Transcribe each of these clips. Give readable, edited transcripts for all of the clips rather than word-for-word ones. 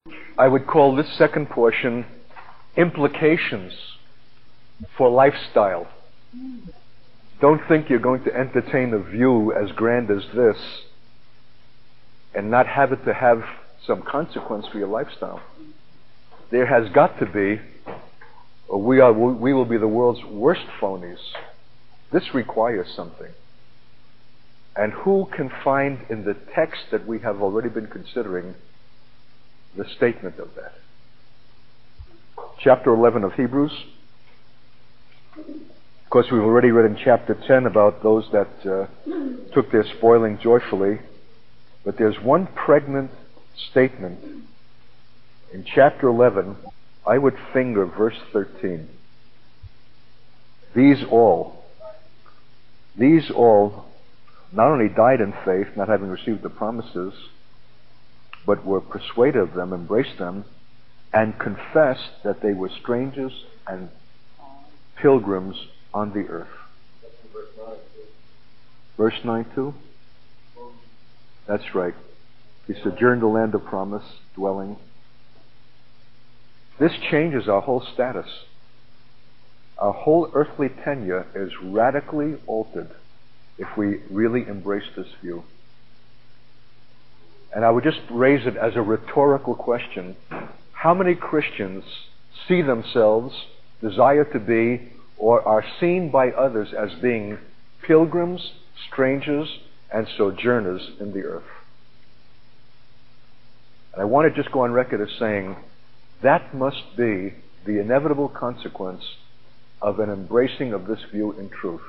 I would call this second portion implications for lifestyle. Don't think you're going to entertain a view as grand as this and not have it to have some consequence for your lifestyle. There has got to be, or we will be the world's worst phonies. This requires something. And who can find in the text that we have already been considering the statement of that? Chapter 11 of Hebrews. Of course, we've already read in chapter 10 about those that took their spoiling joyfully. But there's one pregnant statement in chapter 11. I would finger verse 13. These all not only died in faith, not having received the promises, but were persuaded of them, embraced them, and confessed that they were strangers and pilgrims on the earth. Verse 9 too? That's right. He sojourned the land of promise, dwelling. This changes our whole status. Our whole earthly tenure is radically altered if we really embrace this view. And I would just raise it as a rhetorical question. How many Christians see themselves, desire to be, or are seen by others as being pilgrims, strangers, and sojourners in the earth? And I want to just go on record as saying that must be the inevitable consequence of an embracing of this view in truth.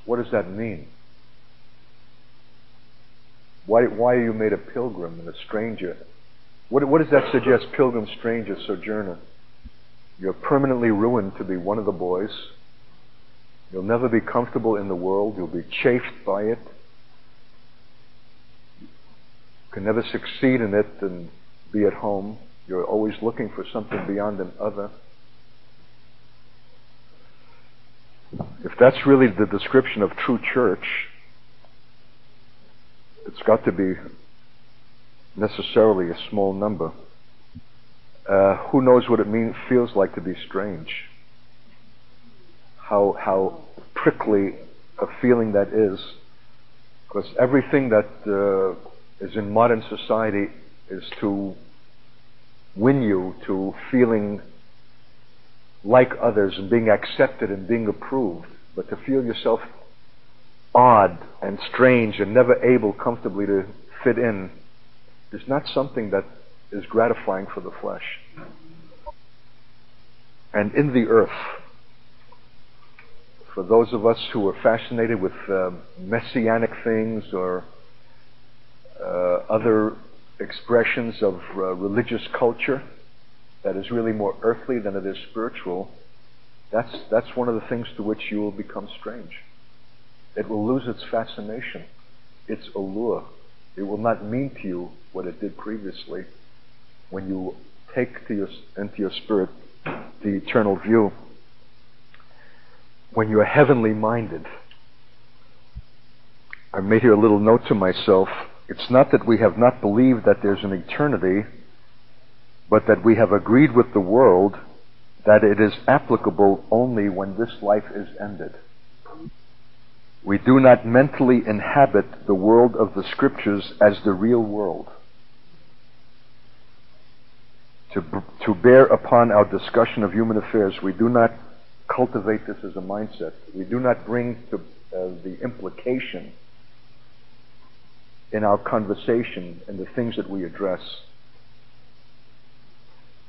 What does that mean? Why are you made a pilgrim and a stranger? What does that suggest, pilgrim, stranger, sojourner? You're permanently ruined to be one of the boys. You'll never be comfortable in the world. You'll be chafed by it. You can never succeed in it and be at home. You're always looking for something beyond an other. If that's really the description of true church, it's got to be necessarily a small number. Who knows what it feels like to be strange? How prickly a feeling that is. Because everything that is in modern society is to win you to feeling like others and being accepted and being approved. But to feel yourself odd and strange and never able comfortably to fit in is not something that is gratifying for the flesh. And in the earth, for those of us who are fascinated with messianic things or other expressions of religious culture that is really more earthly than it is spiritual, that's one of the things to which you will become strange. It will lose its fascination, its allure. It will not mean to you what it did previously when you take into your spirit the eternal view. When you are heavenly minded, I made here a little note to myself. It's not that we have not believed that there's an eternity, but that we have agreed with the world that it is applicable only when this life is ended. We do not mentally inhabit the world of the Scriptures as the real world. To bear upon our discussion of human affairs, we do not cultivate this as a mindset. We do not bring to the implication in our conversation and the things that we address.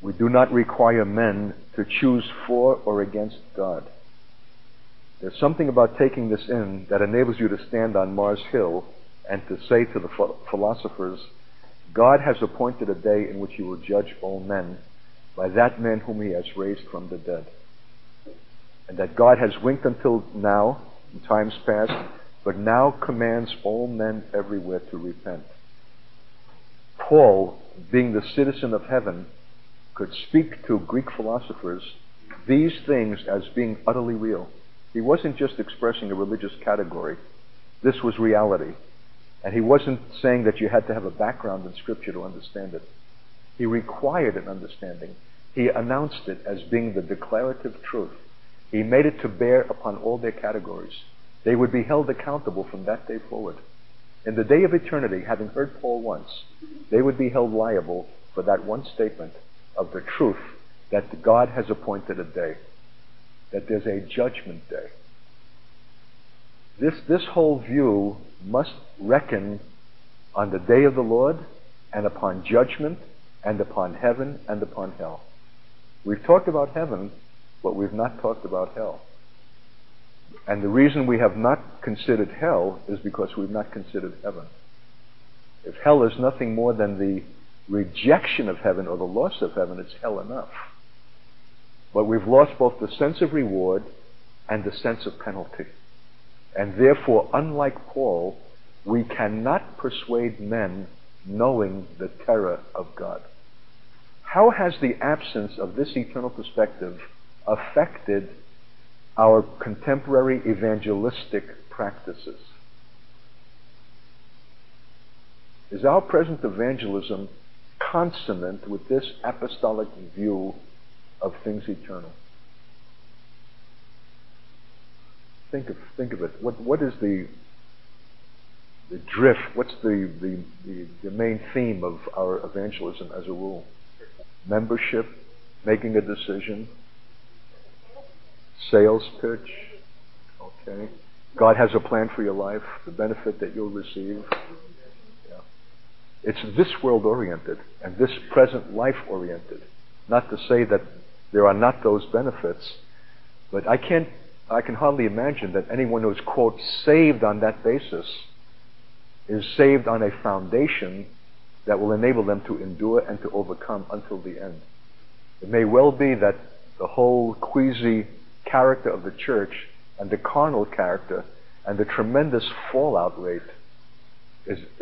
We do not require men to choose for or against God. There's something about taking this in that enables you to stand on Mars Hill and to say to the philosophers, God has appointed a day in which he will judge all men by that man whom he has raised from the dead. And that God has winked until now, in times past, but now commands all men everywhere to repent. Paul, being the citizen of heaven, could speak to Greek philosophers these things as being utterly real. He wasn't just expressing a religious category. This was reality. And he wasn't saying that you had to have a background in Scripture to understand it. He required an understanding. He announced it as being the declarative truth. He made it to bear upon all their categories. They would be held accountable from that day forward. In the day of eternity, having heard Paul once, they would be held liable for that one statement of the truth that God has appointed a day, that there's a judgment day. This whole view must reckon on the day of the Lord and upon judgment and upon heaven and upon hell. We've talked about heaven, but we've not talked about hell. And the reason we have not considered hell is because we've not considered heaven. If hell is nothing more than the rejection of heaven or the loss of heaven, it's hell enough. But we've lost both the sense of reward and the sense of penalty. And therefore, unlike Paul, we cannot persuade men knowing the terror of God. How has the absence of this eternal perspective affected our contemporary evangelistic practices? Is our present evangelism consonant with this apostolic view of things eternal? Think of it. What is the drift? What's the main theme of our evangelism as a rule? Membership, making a decision, sales pitch. Okay. God has a plan for your life, the benefit that you'll receive. Yeah. It's this world oriented and this present life oriented. Not to say that there are not those benefits, but I can hardly imagine that anyone who's, quote, saved on that basis is saved on a foundation that will enable them to endure and to overcome until the end. It may well be that the whole queasy character of the church and the carnal character and the tremendous fallout rate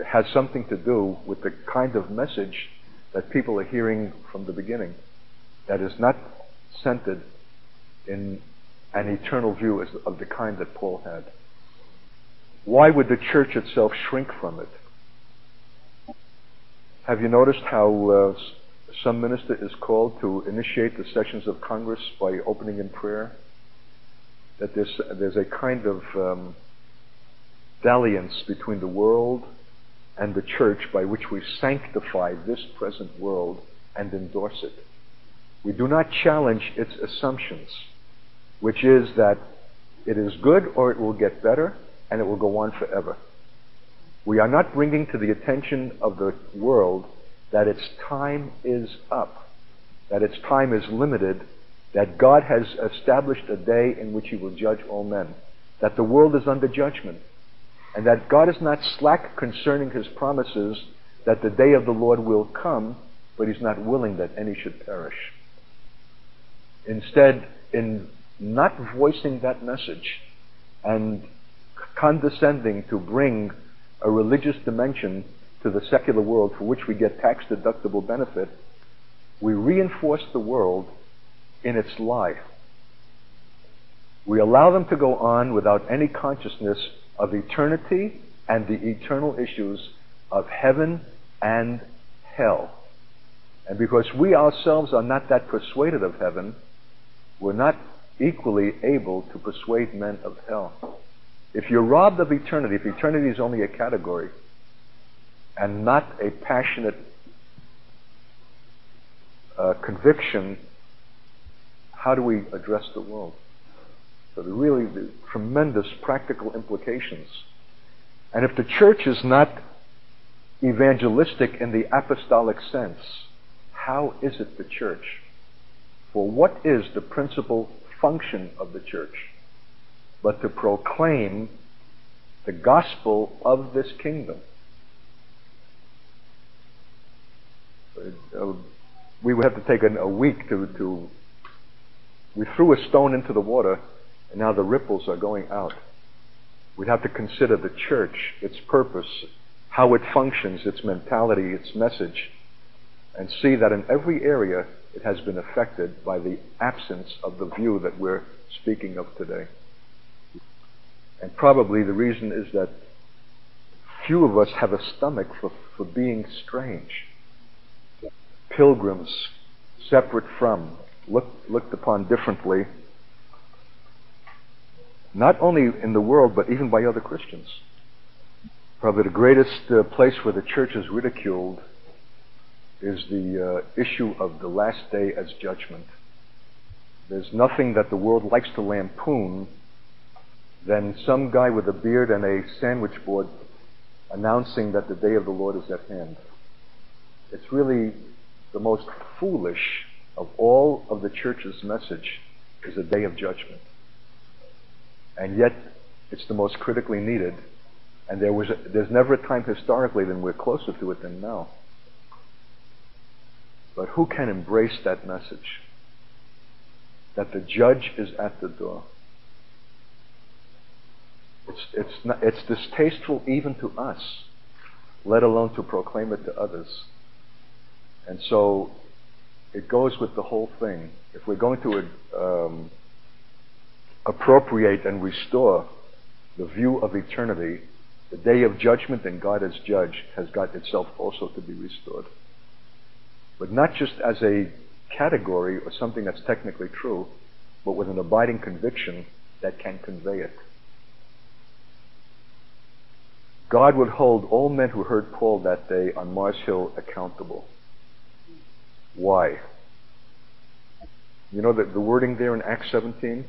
has something to do with the kind of message that people are hearing from the beginning that is not centered in an eternal view of the kind that Paul had. Why would the church itself shrink from it? Have you noticed how some minister is called to initiate the sessions of Congress by opening in prayer? That there's a kind of dalliance between the world and the church by which we sanctify this present world and endorse it. We do not challenge its assumptions, which is that it is good or it will get better and it will go on forever. We are not bringing to the attention of the world that its time is up, that its time is limited, that God has established a day in which He will judge all men, that the world is under judgment, and that God is not slack concerning His promises that the day of the Lord will come, but He's not willing that any should perish. Instead, in not voicing that message and condescending to bring a religious dimension to the secular world for which we get tax-deductible benefit, we reinforce the world in its lie. We allow them to go on without any consciousness of eternity and the eternal issues of heaven and hell. And because we ourselves are not that persuaded of heaven, we're not equally able to persuade men of hell. If you're robbed of eternity, if eternity is only a category and not a passionate conviction, how do we address the world? So the tremendous practical implications. And if the church is not evangelistic in the apostolic sense, how is it the church? For what is the principal function of the church but to proclaim the gospel of this kingdom? We would have to take a week to we threw a stone into the water and now the ripples are going out. We'd have to consider the church, its purpose, how it functions, its mentality, its message, and see that in every area it has been affected by the absence of the view that we're speaking of today. And probably the reason is that few of us have a stomach for being strange. Pilgrims, separate from, looked upon differently, not only in the world, but even by other Christians. Probably the greatest place where the church is ridiculed is the issue of the last day as judgment. There's nothing that the world likes to lampoon than some guy with a beard and a sandwich board announcing that the day of the Lord is at hand. It's really the most foolish of all of the church's message is a day of judgment. And yet, it's the most critically needed. And there's never a time historically when we're closer to it than now. But who can embrace that message? That the judge is at the door. It's distasteful even to us, let alone to proclaim it to others. And so it goes with the whole thing. If we're going to appropriate and restore the view of eternity, the day of judgment and God as judge has got itself also to be restored. But not just as a category or something that's technically true, but with an abiding conviction that can convey it. God would hold all men who heard Paul that day on Mars Hill accountable. Why? You know the wording there in Acts 17?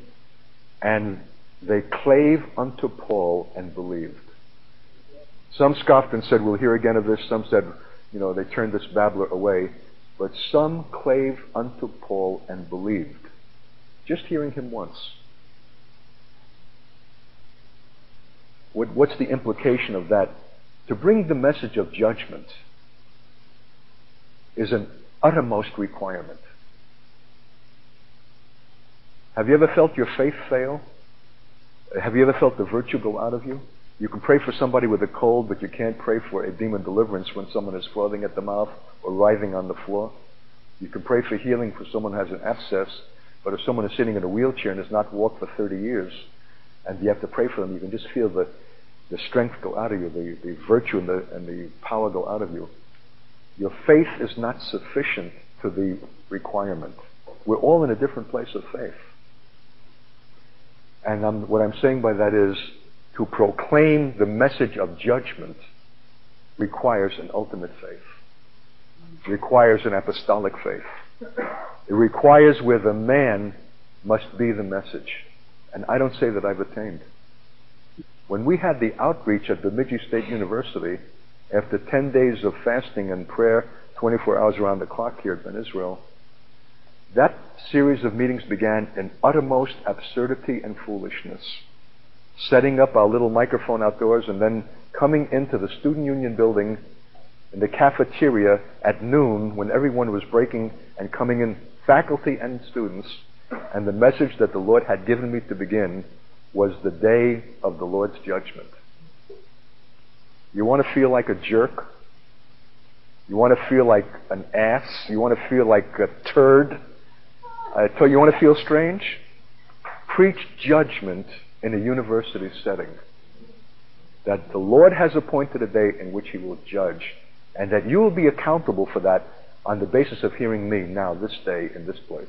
And they clave unto Paul and believed. Some scoffed and said, we'll hear again of this. Some said, they turned this babbler away. But some clave unto Paul and believed. Just hearing him once. What's the implication of that? To bring the message of judgment is an uttermost requirement. Have you ever felt your faith fail? Have you ever felt the virtue go out of you? You can pray for somebody with a cold, but you can't pray for a demon deliverance when someone is frothing at the mouth or writhing on the floor. You can pray for healing for someone who has an abscess, but if someone is sitting in a wheelchair and has not walked for 30 years, and you have to pray for them, you can just feel the strength go out of you, the virtue and the power go out of you. Your faith is not sufficient to the requirement. We're all in a different place of faith. And what I'm saying by that is, to proclaim the message of judgment requires an ultimate faith. It requires an apostolic faith. It requires where the man must be the message. And I don't say that I've attained. When we had the outreach at Bemidji State University, after 10 days of fasting and prayer, 24 hours around the clock here at Ben Israel, that series of meetings began in uttermost absurdity and foolishness. Setting up our little microphone outdoors and then coming into the Student Union building in the cafeteria at noon when everyone was breaking and coming in, faculty and students, and the message that the Lord had given me to begin was the day of the Lord's judgment. You want to feel like a jerk? You want to feel like an ass? You want to feel like a turd? You want to feel strange? Preach judgment in a university setting. That the Lord has appointed a day in which He will judge, and that you will be accountable for that on the basis of hearing me now, this day, in this place.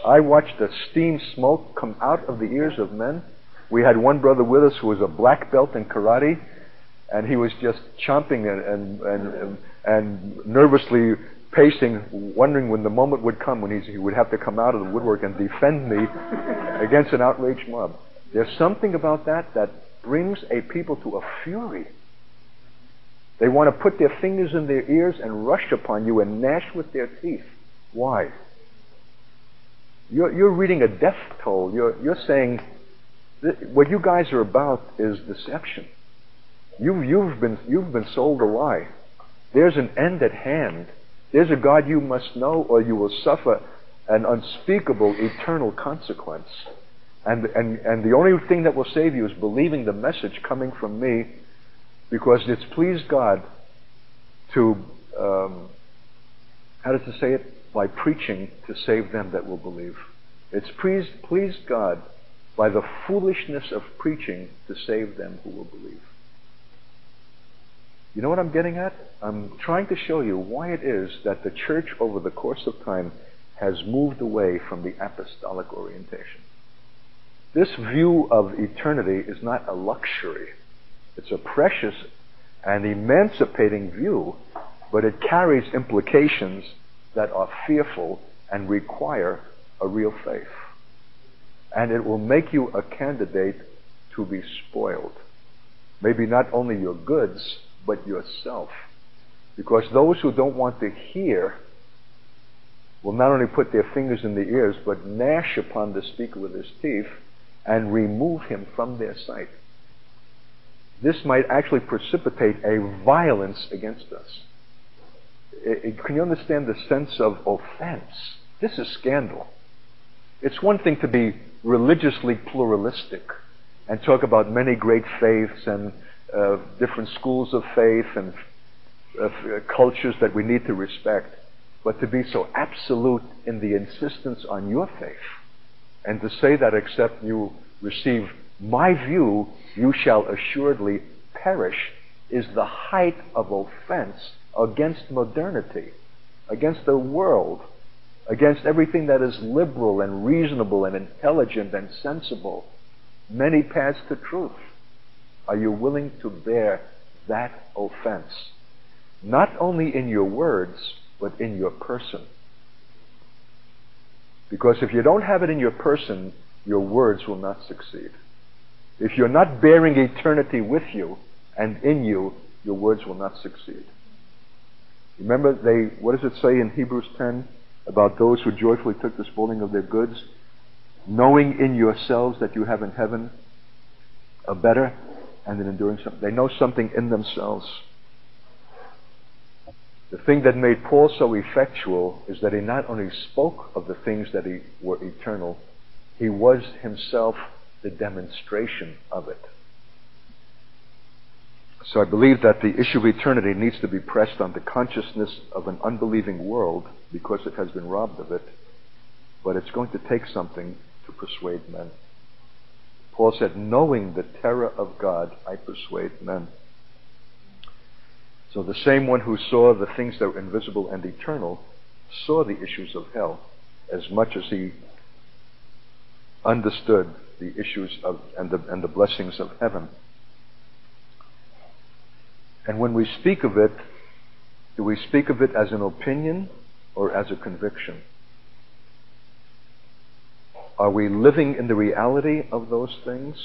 I watched the steam smoke come out of the ears of men. We had one brother with us who was a black belt in karate, and he was just chomping and nervously pacing, wondering when the moment would come when he would have to come out of the woodwork and defend me against an outraged mob. There's something about that brings a people to a fury. They want to put their fingers in their ears and rush upon you and gnash with their teeth. Why? You're reading a death toll. You're saying what you guys are about is deception. You've been sold a lie. There's an end at hand. There's a God you must know, or you will suffer an unspeakable eternal consequence. And the only thing that will save you is believing the message coming from me, because it's pleased God to, how does it say it? By preaching to save them that will believe. It's pleased God by the foolishness of preaching to save them who will believe. You know what I'm getting at? I'm trying to show you why it is that the church over the course of time has moved away from the apostolic orientation. This view of eternity is not a luxury. It's a precious and emancipating view, but it carries implications that are fearful and require a real faith. And it will make you a candidate to be spoiled. Maybe not only your goods, but yourself. Because those who don't want to hear will not only put their fingers in the ears, but gnash upon the speaker with his teeth and remove him from their sight. This might actually precipitate a violence against us. Can you understand the sense of offense? This is scandal. It's one thing to be religiously pluralistic and talk about many great faiths and different schools of faith and cultures that we need to respect, but to be so absolute in the insistence on your faith and to say that except you receive my view, you shall assuredly perish, is the height of offense against modernity, against the world, against everything that is liberal and reasonable and intelligent and sensible. Many paths to truth. Are you willing to bear that offense? Not only in your words, but in your person. Because if you don't have it in your person, your words will not succeed. If you're not bearing eternity with you and in you, your words will not succeed. Remember, what does it say in Hebrews 10 about those who joyfully took the spoiling of their goods, knowing in yourselves that you have in heaven a better, and in enduring something. They know something in themselves. The thing that made Paul so effectual is that he not only spoke of the things that were eternal, he was himself the demonstration of it. So I believe that the issue of eternity needs to be pressed on the consciousness of an unbelieving world because it has been robbed of it, but it's going to take something to persuade men. Paul said, knowing the terror of God, I persuade men. So the same one who saw the things that were invisible and eternal saw the issues of hell as much as he understood the issues of and the blessings of heaven. And when we speak of it, do we speak of it as an opinion or as a conviction? Are we living in the reality of those things,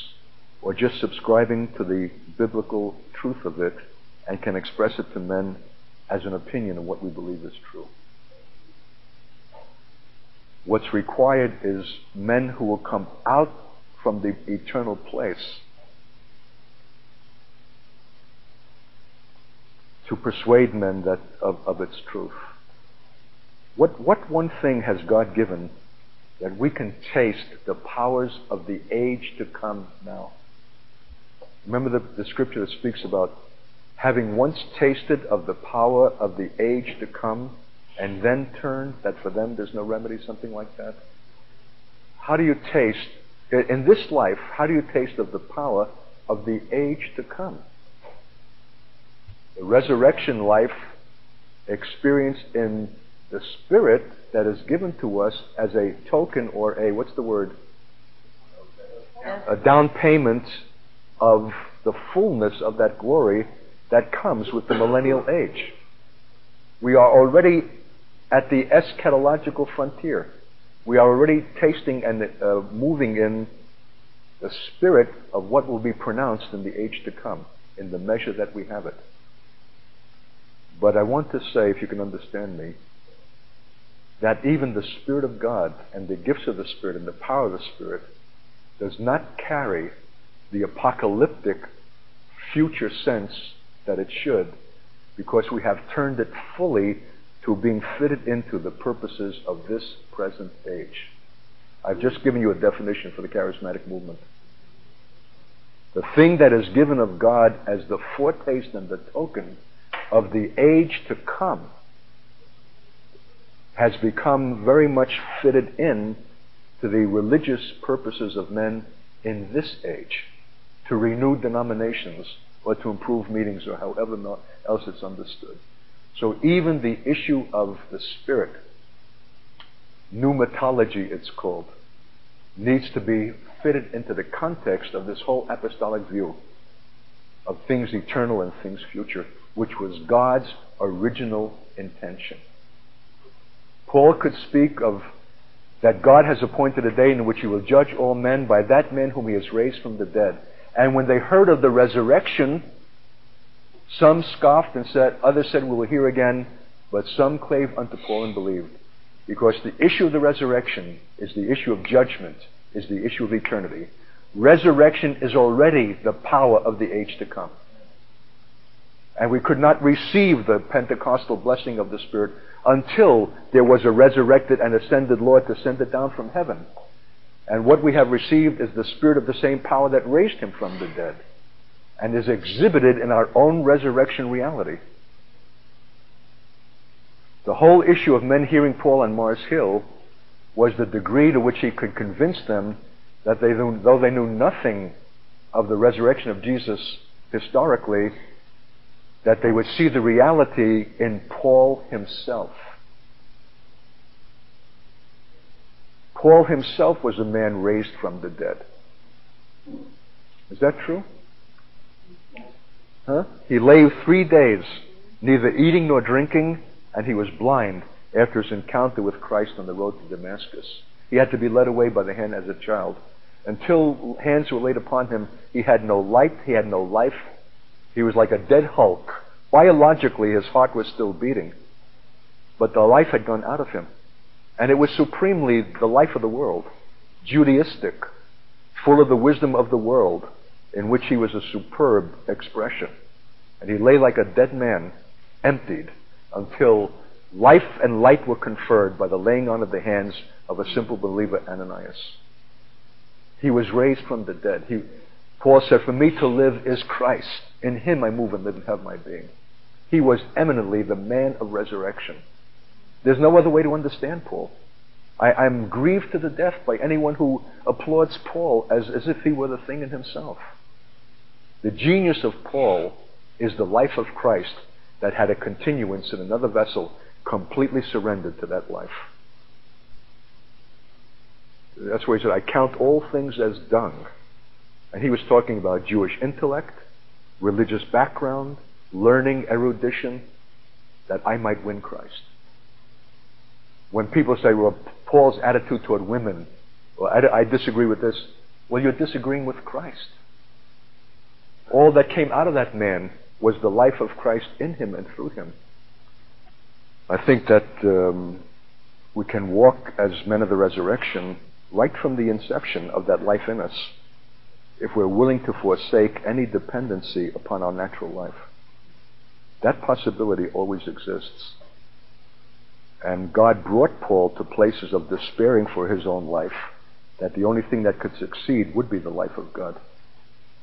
or just subscribing to the biblical truth of it and can express it to men as an opinion of what we believe is true? What's required is men who will come out from the eternal place to persuade men that of its truth. What one thing has God given that we can taste the powers of the age to come now? Remember the scripture that speaks about having once tasted of the power of the age to come and then turn, that for them there's no remedy, something like that. How do you taste, in this life, how do you taste of the power of the age to come? The resurrection life experienced in the Spirit that is given to us as a token or a down payment of the fullness of that glory that comes with the millennial age. We are already at the eschatological frontier. We are already tasting and moving in the spirit of what will be pronounced in the age to come, in the measure that we have it. But I want to say, if you can understand me, that even the Spirit of God and the gifts of the Spirit and the power of the Spirit does not carry the apocalyptic future sense that it should, because we have turned it fully to being fitted into the purposes of this present age. I've just given you a definition for the charismatic movement. The thing that is given of God as the foretaste and the token of the age to come has become very much fitted in to the religious purposes of men in this age to renew denominations or to improve meetings or however else it's understood. So even the issue of the Spirit, pneumatology it's called, needs to be fitted into the context of this whole apostolic view of things eternal and things future, which was God's original intention. Paul could speak of that God has appointed a day in which he will judge all men by that man whom he has raised from the dead. And when they heard of the resurrection, some scoffed and said, others said, we will hear again, but some clave unto Paul and believed. Because the issue of the resurrection is the issue of judgment, is the issue of eternity. Resurrection is already the power of the age to come. And we could not receive the Pentecostal blessing of the Spirit until there was a resurrected and ascended Lord descended down from heaven. And what we have received is the Spirit of the same power that raised him from the dead, and is exhibited in our own resurrection reality. The whole issue of men hearing Paul on Mars Hill was the degree to which he could convince them that though they knew nothing of the resurrection of Jesus historically, that they would see the reality in Paul himself. Paul himself was a man raised from the dead. Is that true? Huh? He lay 3 days, neither eating nor drinking, and he was blind after his encounter with Christ on the road to Damascus. He had to be led away by the hand as a child. Until hands were laid upon him, he had no light, he had no life. He was like a dead hulk. Biologically, his heart was still beating, but the life had gone out of him. And it was supremely the life of the world, Judaistic, full of the wisdom of the world, in which he was a superb expression. And he lay like a dead man, emptied, until life and light were conferred by the laying on of the hands of a simple believer, Ananias. He was raised from the dead. Paul said, for me to live is Christ. In him I move and live and have my being. He was eminently the man of resurrection. There's no other way to understand Paul. I'm grieved to the death by anyone who applauds Paul as if he were the thing in himself. The genius of Paul is the life of Christ that had a continuance in another vessel, completely surrendered to that life. That's where he said, I count all things as dung. And he was talking about Jewish intellect, religious background, learning, erudition, that I might win Christ. When people say, well, Paul's attitude toward women, well, I disagree with this. Well, you're disagreeing with Christ. All that came out of that man was the life of Christ in him and through him. I think that we can walk as men of the resurrection right from the inception of that life in us, if we're willing to forsake any dependency upon our natural life. That possibility always exists. And God brought Paul to places of despairing for his own life, that the only thing that could succeed would be the life of God.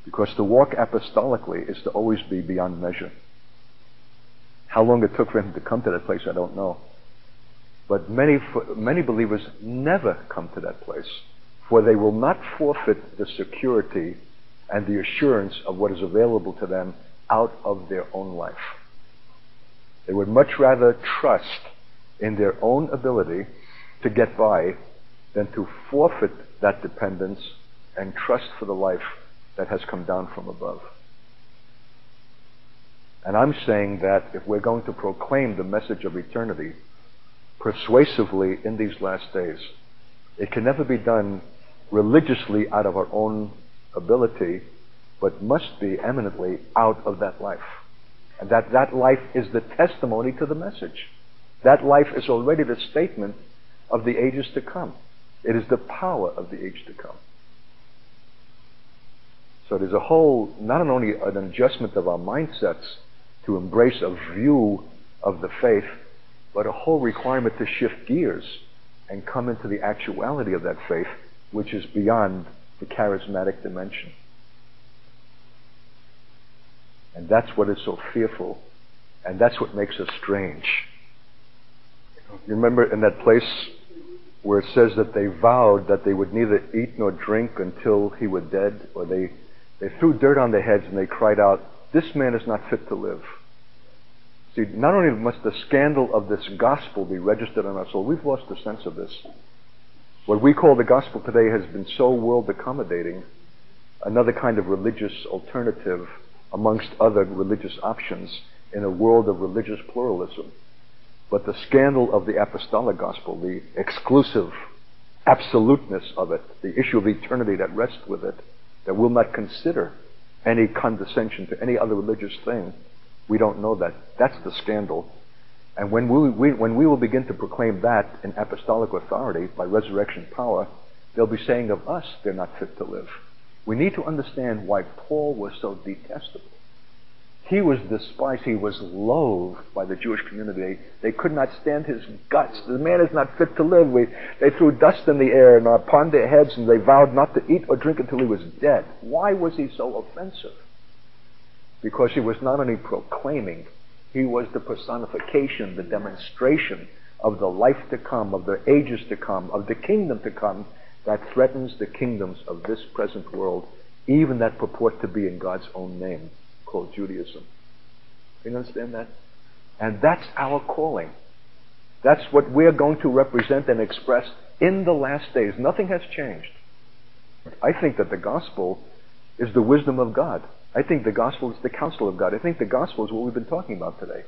Because to walk apostolically is to always be beyond measure. How long it took for him to come to that place, I don't know. But many believers never come to that place, for they will not forfeit the security and the assurance of what is available to them out of their own life. They would much rather trust in their own ability to get by than to forfeit that dependence and trust for the life that has come down from above. And I'm saying that if we're going to proclaim the message of eternity persuasively in these last days, it can never be done religiously out of our own ability, but must be eminently out of that life. And that life is the testimony to the message. That life is already the statement of the ages to come. It is the power of the age to come. So there's a whole, not only an adjustment of our mindsets to embrace a view of the faith, but a whole requirement to shift gears and come into the actuality of that faith, which is beyond the charismatic dimension. And that's what is so fearful, and that's what makes us strange. You remember in that place where it says that they vowed that they would neither eat nor drink until he were dead, or they threw dirt on their heads and they cried out, "This man is not fit to live." See, not only must the scandal of this gospel be registered on our soul, we've lost the sense of this. What we call the gospel today has been so world accommodating, another kind of religious alternative amongst other religious options in a world of religious pluralism. But the scandal of the apostolic gospel, the exclusive absoluteness of it, the issue of eternity that rests with it, that will not consider any condescension to any other religious thing, we don't know that. That's the scandal. And when we will begin to proclaim that in apostolic authority by resurrection power, they'll be saying of us, they're not fit to live. We need to understand why Paul was so detestable. He was despised. He was loathed by the Jewish community. They could not stand his guts. The man is not fit to live. They threw dust in the air and upon their heads, and they vowed not to eat or drink until he was dead. Why was he so offensive? Because he was not only proclaiming, he was the personification, the demonstration of the life to come, of the ages to come, of the kingdom to come that threatens the kingdoms of this present world, even that purport to be in God's own name, called Judaism. You understand that? And that's our calling. That's what we're going to represent and express in the last days. Nothing has changed. I think that the gospel is the wisdom of God. I think the gospel is the counsel of God. I think the gospel is what we've been talking about today.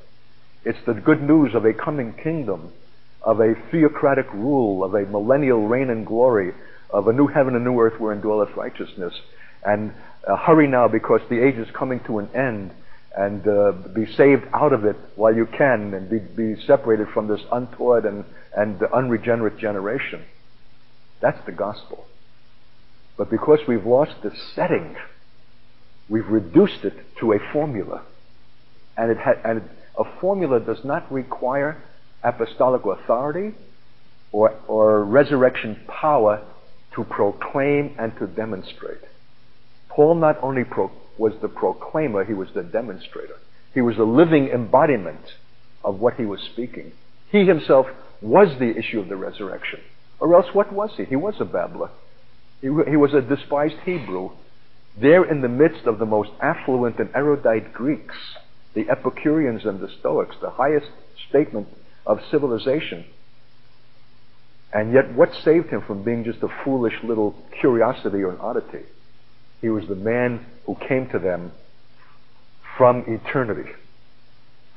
It's the good news of a coming kingdom, of a theocratic rule, of a millennial reign and glory, of a new heaven and new earth wherein dwelleth righteousness. And hurry now, because the age is coming to an end, and be saved out of it while you can, and be separated from this untaught and unregenerate generation. That's the gospel. But because we've lost the setting, we've reduced it to a formula. And a formula does not require apostolic authority or resurrection power to proclaim and to demonstrate. Paul not only was the proclaimer, he was the demonstrator. He was the living embodiment of what he was speaking. He himself was the issue of the resurrection. Or else what was he? He was a babbler. He was a despised Hebrew, there in the midst of the most affluent and erudite Greeks, the Epicureans and the Stoics, the highest statement of civilization. And yet what saved him from being just a foolish little curiosity or an oddity? He was the man who came to them from eternity,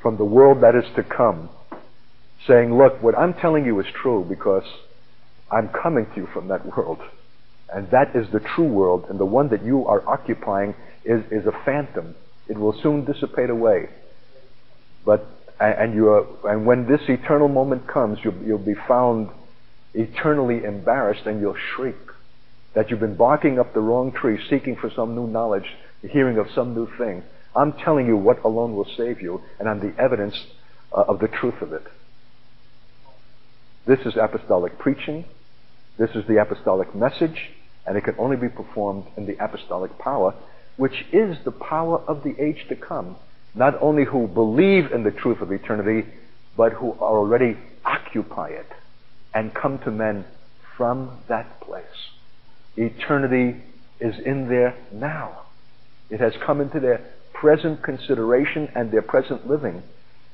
from the world that is to come, saying, look, what I'm telling you is true because I'm coming to you from that world. And that is the true world, and the one that you are occupying is a phantom. It will soon dissipate away. And when this eternal moment comes, you'll be found eternally embarrassed, and you'll shriek that you've been barking up the wrong tree, seeking for some new knowledge, hearing of some new thing. I'm telling you what alone will save you, and I'm the evidence of the truth of it. This is apostolic preaching. This is the apostolic message, and it can only be performed in the apostolic power, which is the power of the age to come. Not only who believe in the truth of eternity, but who already occupy it and come to men from that place. Eternity is in there now. It has come into their present consideration and their present living.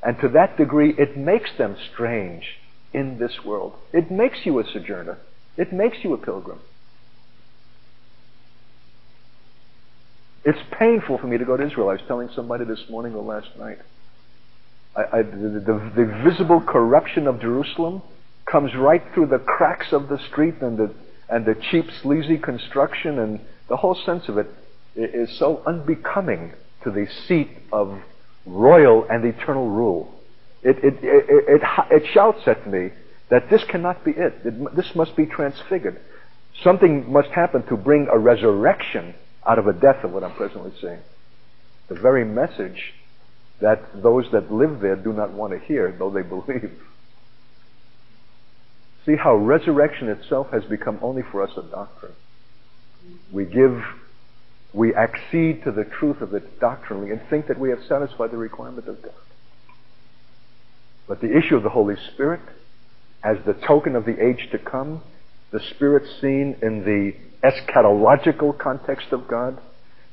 And to that degree, it makes them strange in this world. It makes you a sojourner. It makes you a pilgrim. It's painful for me to go to Israel. I was telling somebody this morning or last night. The visible corruption of Jerusalem comes right through the cracks of the street and the cheap, sleazy construction, and the whole sense of it is so unbecoming to the seat of royal and eternal rule. It shouts at me that this cannot be it. This must be transfigured. Something must happen to bring a resurrection out of a death of what I'm presently seeing. The very message that those that live there do not want to hear, though they believe. See how resurrection itself has become only for us a doctrine. We accede to the truth of it doctrinally and think that we have satisfied the requirement of God. But the issue of the Holy Spirit, as the token of the age to come, the Spirit seen in the eschatological context of God,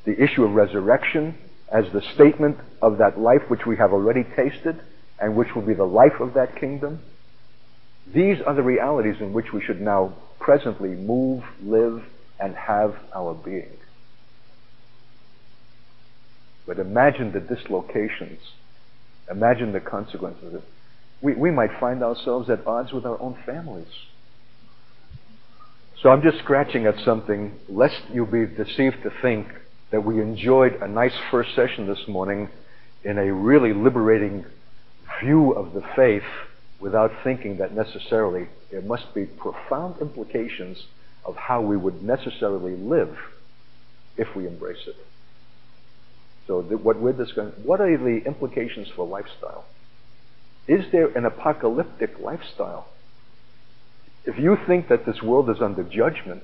the issue of resurrection as the statement of that life which we have already tasted and which will be the life of that kingdom. These are the realities in which we should now presently move, live, and have our being. But imagine the dislocations. Imagine the consequences of it. We might find ourselves at odds with our own families. So I'm just scratching at something, lest you be deceived to think that we enjoyed a nice first session this morning in a really liberating view of the faith without thinking that necessarily there must be profound implications of how we would necessarily live if we embrace it. So what we're discussing, what are the implications for lifestyle? Is there an apocalyptic lifestyle? If you think that this world is under judgment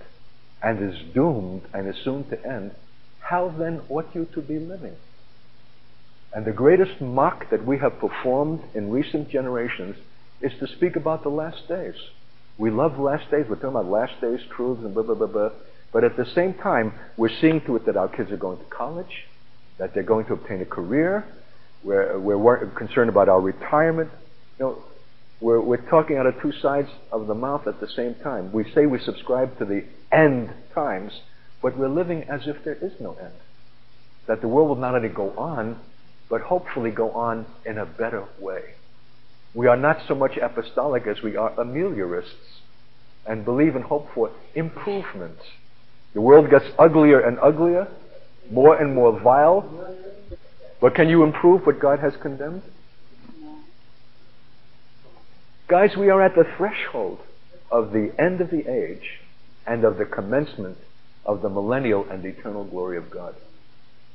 and is doomed and is soon to end, how then ought you to be living? And the greatest mock that we have performed in recent generations is to speak about the last days. We love last days. We're talking about last days truths and blah, blah, blah, blah. But at the same time, we're seeing to it that our kids are going to college, that they're going to obtain a career. We're concerned about our retirement. You know, we're talking out of two sides of the mouth at the same time. We say we subscribe to the end times, but we're living as if there is no end. That the world will not only go on, but hopefully go on in a better way. We are not so much apostolic as we are ameliorists and believe and hope for improvement. The world gets uglier and uglier, more and more vile. But can you improve what God has condemned? Guys, we are at the threshold of the end of the age and of the commencement of the millennial and eternal glory of God.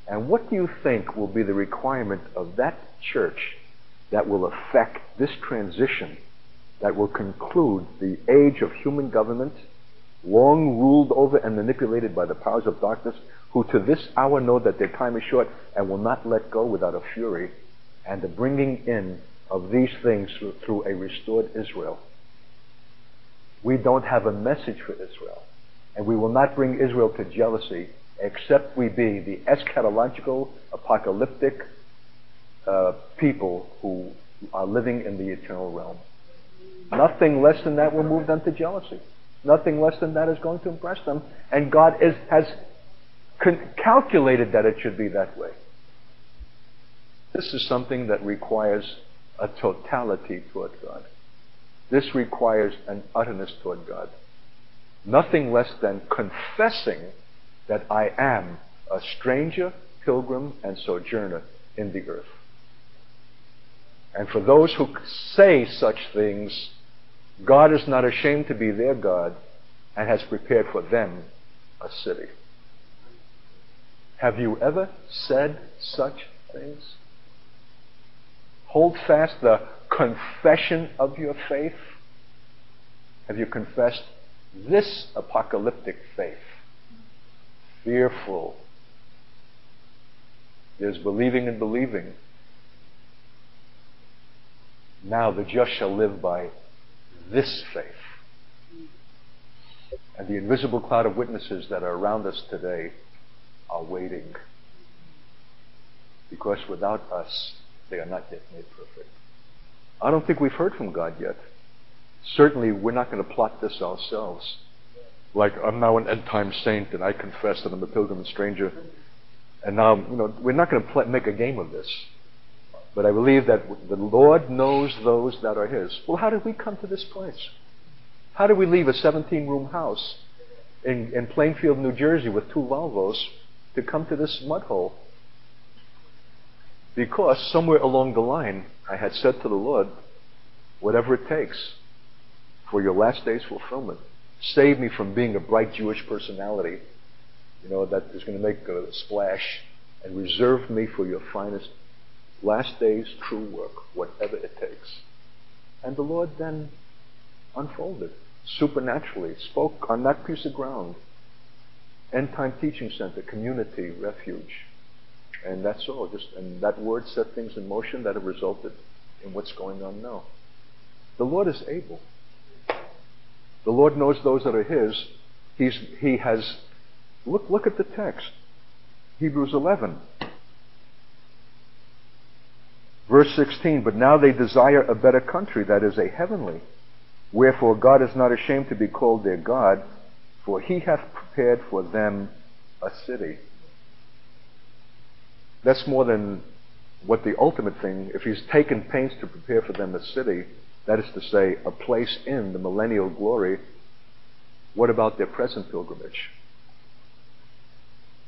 And what do you think will be the requirement of that church that will affect this transition, that will conclude the age of human government, long ruled over and manipulated by the powers of darkness, who to this hour know that their time is short and will not let go without a fury, and the bringing in of these things through a restored Israel? We don't have a message for Israel, and we will not bring Israel to jealousy except we be the eschatological, apocalyptic people who are living in the eternal realm. Nothing less than that will move them to jealousy. Nothing less than that is going to impress them, and God has calculated that it should be that way. This is something that requires a totality toward God. This requires an utterness toward God. Nothing less than confessing that I am a stranger, pilgrim, and sojourner in the earth. And for those who say such things, God is not ashamed to be their God and has prepared for them a city. Have you ever said such things? Hold fast the confession of your faith. Have you confessed this apocalyptic faith? Fearful. There's believing and believing. Now the just shall live by this faith. And the invisible cloud of witnesses that are around us today are waiting. Because without us, they are not yet made perfect. I don't think we've heard from God yet. Certainly, we're not going to plot this ourselves. Like, I'm now an end-time saint, and I confess that I'm a pilgrim and stranger. And now, we're not going to make a game of this. But I believe that the Lord knows those that are His. Well, how did we come to this place? How did we leave a 17-room house in Plainfield, New Jersey with 2 Volvos to come to this mud hole? Because somewhere along the line, I had said to the Lord, whatever it takes for your last day's fulfillment, save me from being a bright Jewish personality, that is going to make a splash, and reserve me for your finest last day's true work, whatever it takes. And the Lord then unfolded, supernaturally, spoke on that piece of ground. End Time Teaching Center, community, refuge. And that's all. And that word set things in motion that have resulted in what's going on now. The Lord is able. The Lord knows those that are His. He has, look at the text. Hebrews 11. Verse 16, but now they desire a better country, that is, a heavenly. Wherefore God is not ashamed to be called their God, for He hath prepared for them a city. That's more than what the ultimate thing, if He's taken pains to prepare for them a city, that is to say, a place in the millennial glory, what about their present pilgrimage?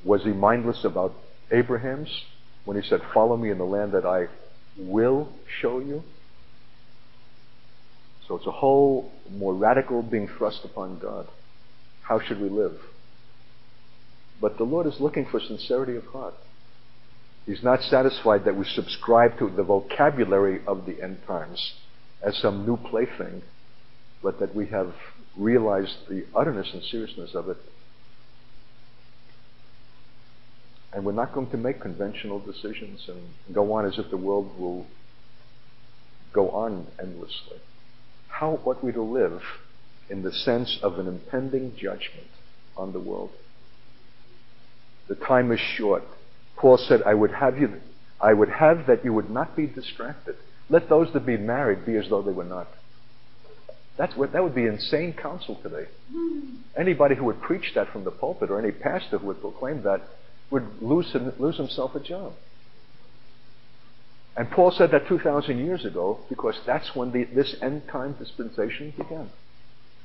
Was He mindless about Abraham's when He said, follow me in the land that I will show you? So it's a whole more radical being thrust upon God. How should we live? But the Lord is looking for sincerity of heart. He's not satisfied that we subscribe to the vocabulary of the end times as some new plaything, but that we have realized the utterness and seriousness of it. And we're not going to make conventional decisions and go on as if the world will go on endlessly. How ought we to live in the sense of an impending judgment on the world? The time is short. Paul said, I would have that you would not be distracted. Let those that be married be as though they were not. That would be insane counsel today. Anybody who would preach that from the pulpit, or any pastor who would proclaim that, would lose himself a job. And Paul said that 2,000 years ago, because that's when this end time dispensation began.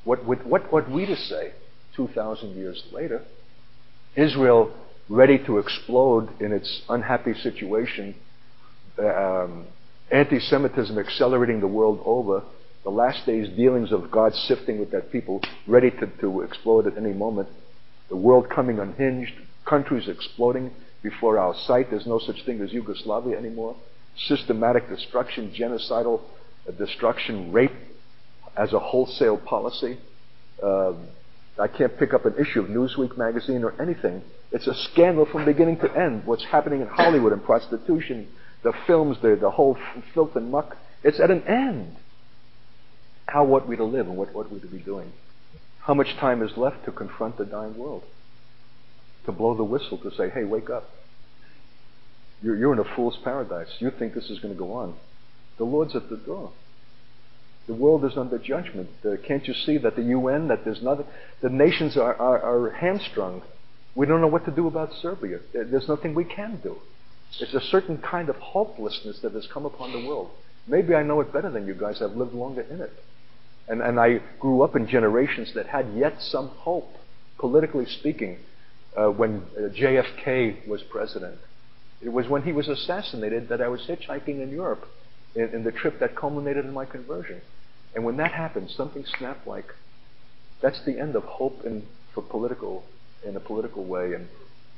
What ought we to say 2,000 years later? Israel ready to explode in its unhappy situation, anti-Semitism accelerating the world over, the last days dealings of God sifting with that people, ready to explode at any moment, the world coming unhinged, countries exploding before our sight. There's no such thing as Yugoslavia anymore. Systematic destruction, genocidal destruction, rape as a wholesale policy. I can't pick up an issue of Newsweek magazine or anything. It's a scandal from beginning to end. What's happening in Hollywood and prostitution, the films, the whole filth and muck. It's at an end. How ought we to live and what ought we to be doing? How much time is left to confront the dying world? To blow the whistle, to say, hey, wake up. You're in a fool's paradise. You think this is going to go on. The Lord's at the door. The world is under judgment. Can't you see that the UN, that there's nothing, the nations are hamstrung. We don't know what to do about Serbia. There's nothing we can do. It's a certain kind of hopelessness that has come upon the world. Maybe I know it better than you guys. I've lived longer in it. And I grew up in generations that had yet some hope, politically speaking, when JFK was president. It was when he was assassinated that I was hitchhiking in Europe in the trip that culminated in my conversion. And when that happened, something snapped like, that's the end of hope in a political way.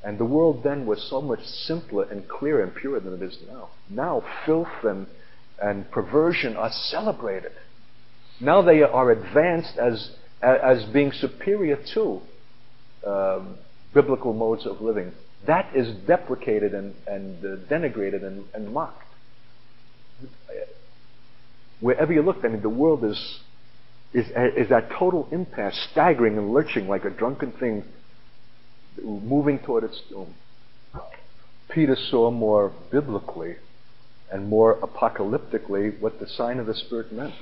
And the world then was so much simpler and clearer and purer than it is now. Now filth and perversion are celebrated. Now they are advanced as being superior to biblical modes of living. That is deprecated and denigrated and mocked. Wherever you look, I mean, the world is at total impasse, staggering and lurching like a drunken thing, moving toward its doom. Peter saw more biblically and more apocalyptically what the sign of the Spirit meant.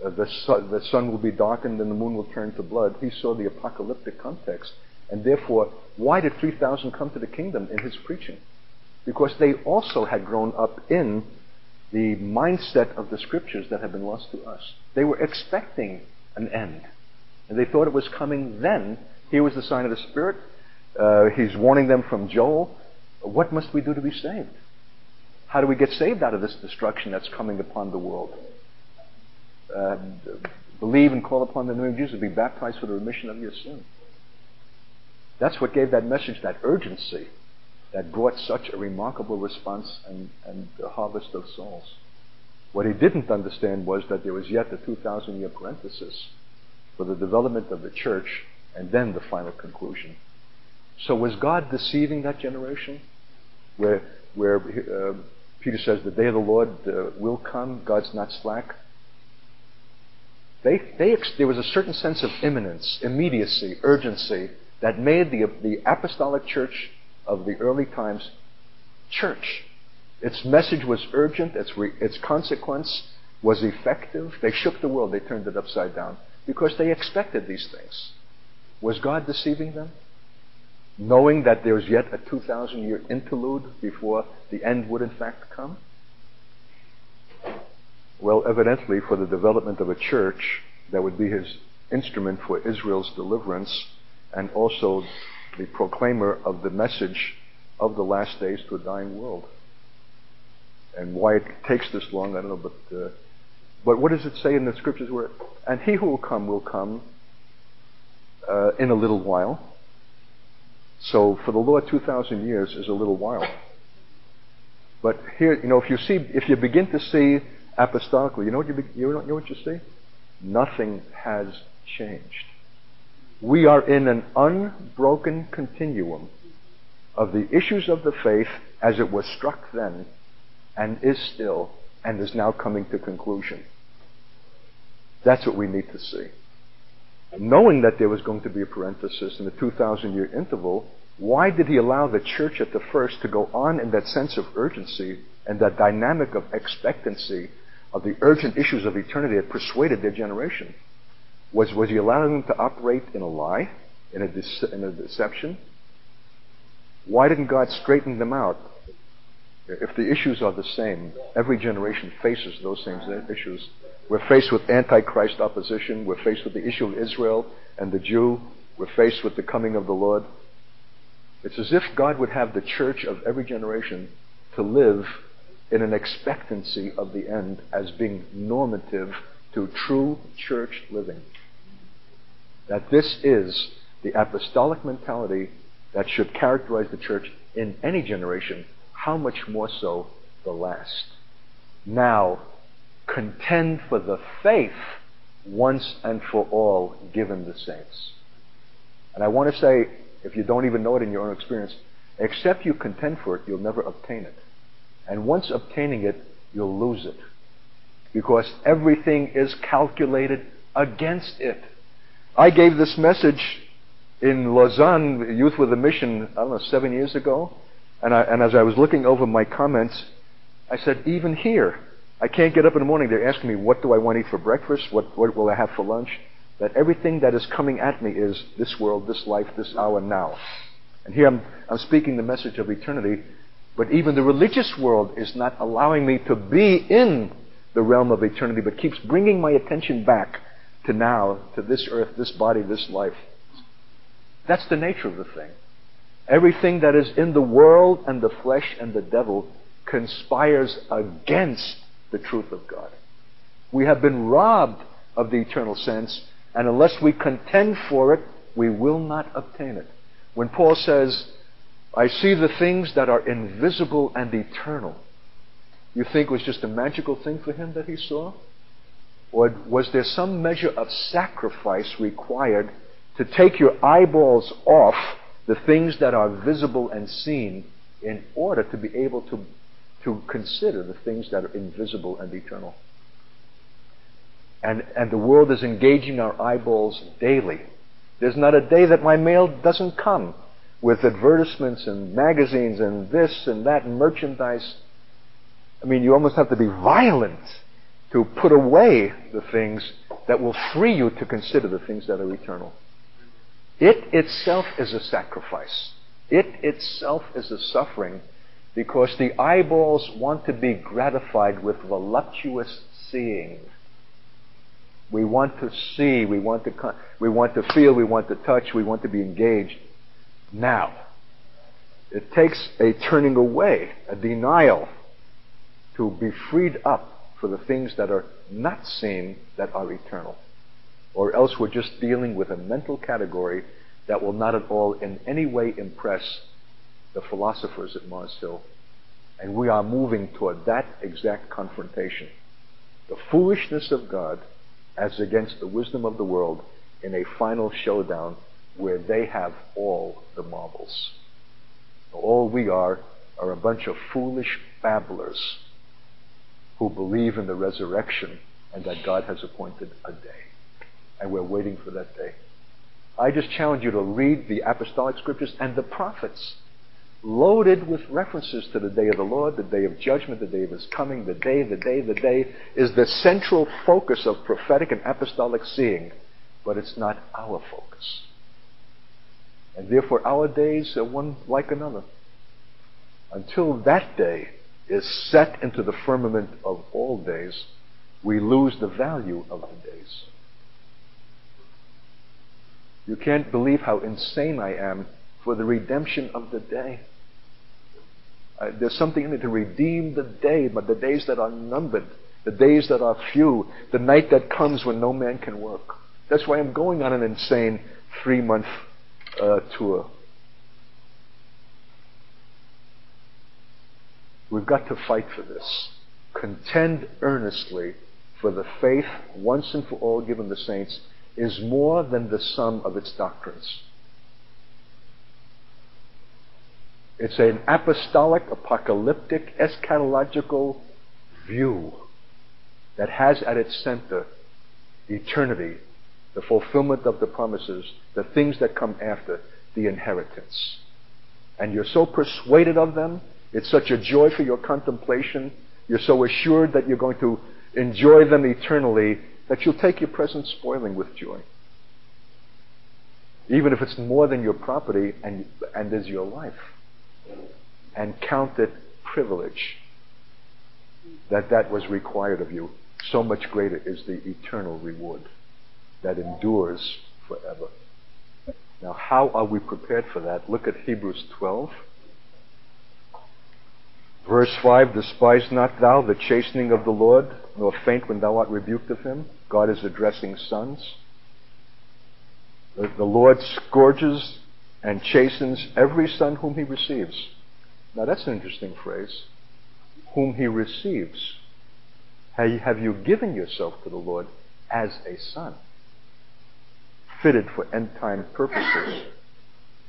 The sun will be darkened and the moon will turn to blood. He saw the apocalyptic context. And therefore, why did 3,000 come to the kingdom in his preaching? Because they also had grown up in the mindset of the scriptures that had been lost to us. They were expecting an end. And they thought it was coming then. Here was the sign of the Spirit. He's warning them from Joel. What must we do to be saved? How do we get saved out of this destruction that's coming upon the world? Believe and call upon the name of Jesus, be baptized for the remission of your sin. That's what gave that message that urgency that brought such a remarkable response and a harvest of souls. What he didn't understand was that there was yet a 2,000-year parenthesis for the development of the church and then the final conclusion. So was God deceiving that generation? Where Peter says the day of the Lord will come, God's not slack. there was a certain sense of imminence, immediacy, urgency that made the apostolic church of the early times church. Its message was urgent. Its consequence was effective. They shook the world. They turned it upside down because they expected these things. Was God deceiving them? Knowing that there was yet a 2,000-year interlude before the end would in fact come? Well, evidently, for the development of a church that would be his instrument for Israel's deliverance and also the proclaimer of the message of the last days to a dying world. And why it takes this long, I don't know, but what does it say in the scriptures? And he who will come in a little while. So for the Lord, 2,000 years is a little while. But here, if you begin to see apostolically, you know what you see? Nothing has changed. We are in an unbroken continuum of the issues of the faith as it was struck then and is still and is now coming to conclusion. That's what we need to see. Knowing that there was going to be a parenthesis in the 2,000-year interval, why did he allow the church at the first to go on in that sense of urgency and that dynamic of expectancy of the urgent issues of eternity that persuaded their generation? Was he allowing them to operate in a lie, in a deception? Why didn't God straighten them out? If the issues are the same, every generation faces those same issues. We're faced with Antichrist opposition. We're faced with the issue of Israel and the Jew. We're faced with the coming of the Lord. It's as if God would have the church of every generation to live in an expectancy of the end as being normative to true church living. That this is the apostolic mentality that should characterize the church in any generation, how much more so the last. Now, contend for the faith once and for all given the saints. And I want to say, if you don't even know it in your own experience, except you contend for it, you'll never obtain it. And once obtaining it, you'll lose it. Because everything is calculated against it. I gave this message in Lausanne, Youth with a Mission, 7 years ago. And as I was looking over my comments, I said, even here, I can't get up in the morning. They're asking me, what do I want to eat for breakfast? What will I have for lunch? That everything that is coming at me is this world, this life, this hour, now. And here I'm speaking the message of eternity, but even the religious world is not allowing me to be in the realm of eternity, but keeps bringing my attention back to now, to this earth, this body, this life. That's the nature of the thing. Everything that is in the world and the flesh and the devil conspires against the truth of God. We have been robbed of the eternal sense, and unless we contend for it, we will not obtain it. When Paul says, I see the things that are invisible and eternal, you think it was just a magical thing for him that he saw? Or was there some measure of sacrifice required to take your eyeballs off the things that are visible and seen in order to be able to consider the things that are invisible and eternal? And the world is engaging our eyeballs daily. There's not a day that my mail doesn't come with advertisements and magazines and this and that and merchandise. I mean, you almost have to be violent to put away the things that will free you to consider the things that are eternal. It itself is a sacrifice. It itself is a suffering, because the eyeballs want to be gratified with voluptuous seeing. We want to see, we want to feel, we want to touch, we want to be engaged. Now, it takes a turning away, a denial, to be freed up for the things that are not seen, that are eternal. Or else we're just dealing with a mental category that will not at all in any way impress the philosophers at Mars Hill. And we are moving toward that exact confrontation. The foolishness of God as against the wisdom of the world in a final showdown where they have all the marbles. All we are a bunch of foolish babblers who believe in the resurrection and that God has appointed a day. And we're waiting for that day. I just challenge you to read the apostolic scriptures and the prophets, loaded with references to the day of the Lord, the day of judgment, the day of His coming, the day is the central focus of prophetic and apostolic seeing, but it's not our focus. And therefore our days are one like another. Until that day is set into the firmament of all days, we lose the value of the days. You can't believe how insane I am for the redemption of the day. There's something in it to redeem the day, but the days that are numbered, the days that are few, the night that comes when no man can work. That's why I'm going on an insane 3-month tour. We've got to fight for this. Contend earnestly, for the faith once and for all given the saints is more than the sum of its doctrines. It's an apostolic, apocalyptic, eschatological view that has at its center eternity, the fulfillment of the promises, the things that come after, the inheritance. And you're so persuaded of them, it's such a joy for your contemplation, you're so assured that you're going to enjoy them eternally, that you'll take your present spoiling with joy. Even if it's more than your property and is your life. And count it privilege that was required of you. So much greater is the eternal reward that endures forever. Now, how are we prepared for that? Look at Hebrews 12. Verse 5, despise not thou the chastening of the Lord, nor faint when thou art rebuked of him. God is addressing sons. The Lord scourges and chastens every son whom he receives. Now that's an interesting phrase. Whom he receives. Have you given yourself to the Lord as a son? Fitted for end time purposes,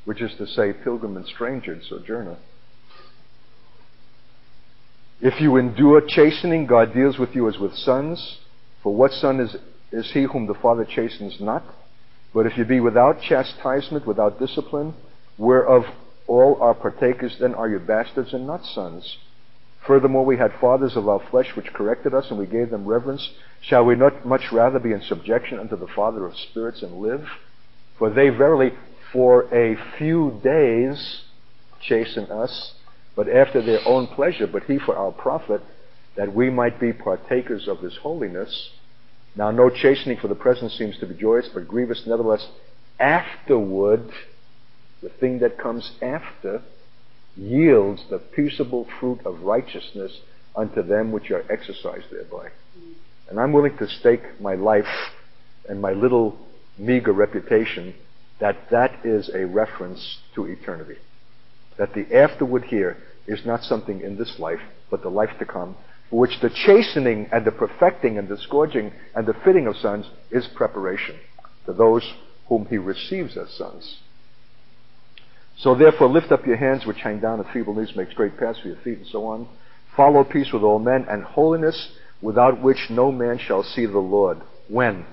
which is to say pilgrim and stranger and sojourner. If you endure chastening, God deals with you as with sons. For what son is he whom the Father chastens not? But if you be without chastisement, without discipline, whereof all are partakers, then are you bastards and not sons. Furthermore, we had fathers of our flesh which corrected us, and we gave them reverence. Shall we not much rather be in subjection unto the Father of spirits and live? For they verily for a few days chasten us, but after their own pleasure, but he for our profit, that we might be partakers of his holiness. Now no chastening for the present seems to be joyous, but grievous nevertheless. Afterward, the thing that comes after, yields the peaceable fruit of righteousness unto them which are exercised thereby. And I'm willing to stake my life and my little meager reputation that is a reference to eternity. That the afterward here is not something in this life, but the life to come, for which the chastening and the perfecting and the scourging and the fitting of sons is preparation to those whom he receives as sons. So therefore lift up your hands which hang down at feeble knees, make straight paths for your feet, and so on. Follow peace with all men and holiness, without which no man shall see the Lord. When?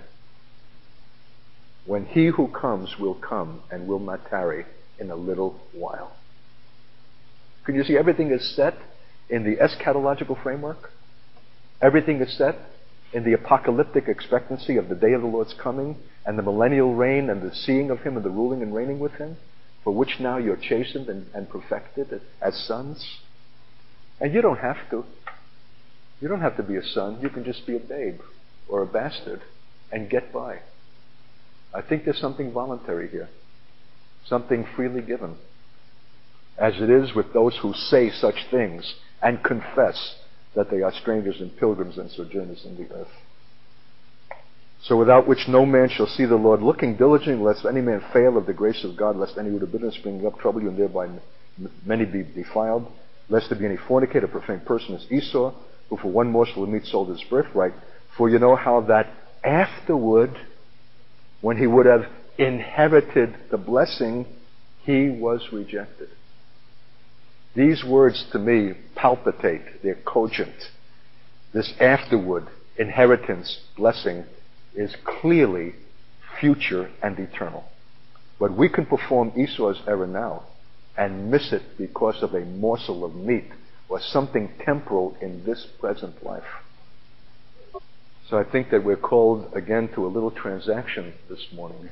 When he who comes will come and will not tarry in a little while. Can you see everything is set in the eschatological framework? Everything is set in the apocalyptic expectancy of the day of the Lord's coming and the millennial reign and the seeing of him and the ruling and reigning with him, for which now you're chastened and perfected as sons. And you don't have to. You don't have to be a son. You can just be a babe or a bastard and get by. I think there's something voluntary here. Something freely given. As it is with those who say such things and confess that they are strangers and pilgrims and sojourners in the earth. So without which no man shall see the Lord, looking diligently lest any man fail of the grace of God, lest any root of bitterness spring up trouble you, and thereby many be defiled, lest there be any fornicator, profane person as Esau, who for one morsel of meat sold his birthright. For you know how that afterward, when he would have inherited the blessing, he was rejected. These words to me palpitate, they're cogent. This afterward, inheritance, blessing, is clearly future and eternal. But we can perform Esau's error now and miss it because of a morsel of meat or something temporal in this present life. So I think that we're called again to a little transaction this morning.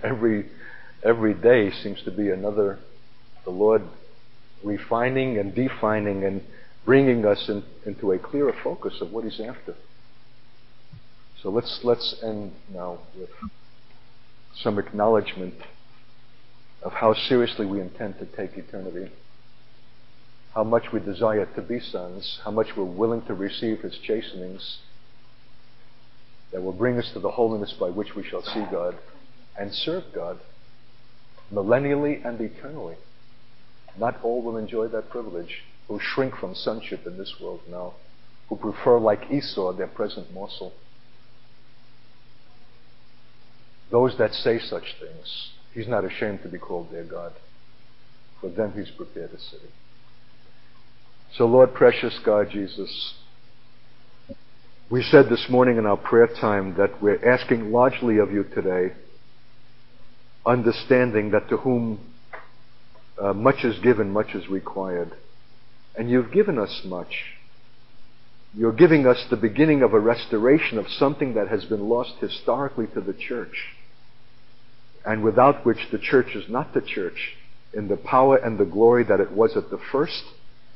Every day seems to be another, the Lord refining and defining and bringing us into a clearer focus of what He's after. So let's end now with some acknowledgement of how seriously we intend to take eternity, how much we desire to be sons, how much we're willing to receive His chastenings that will bring us to the holiness by which we shall see God and serve God millennially and eternally. Not all will enjoy that privilege, who shrink from sonship in this world now, who prefer, like Esau, their present morsel. Those that say such things, He's not ashamed to be called their God. For them He's prepared a city. So Lord, precious God Jesus, we said this morning in our prayer time that we're asking largely of You today, understanding that to whom much is given, much is required. And You've given us much. You're giving us the beginning of a restoration of something that has been lost historically to the church, and without which the church is not the church in the power and the glory that it was at the first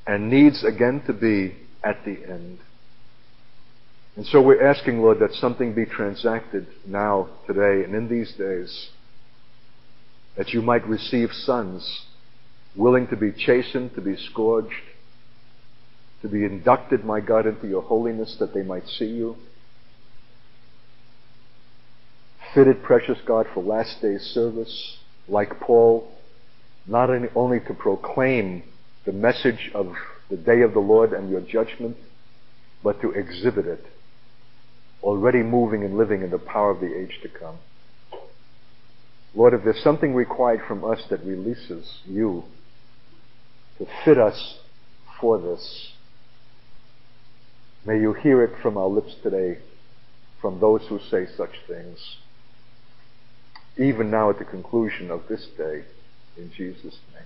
and needs again to be at the end. And so we're asking, Lord, that something be transacted now, today, and in these days, that You might receive sons willing to be chastened, to be scourged, to be inducted, my God, into Your holiness, that they might see You. Fitted, precious God, for last day's service, like Paul, not only to proclaim the message of the day of the Lord and Your judgment, but to exhibit it, already moving and living in the power of the age to come. Lord, if there's something required from us that releases You to fit us for this, may You hear it from our lips today, from those who say such things, even now at the conclusion of this day, in Jesus' name.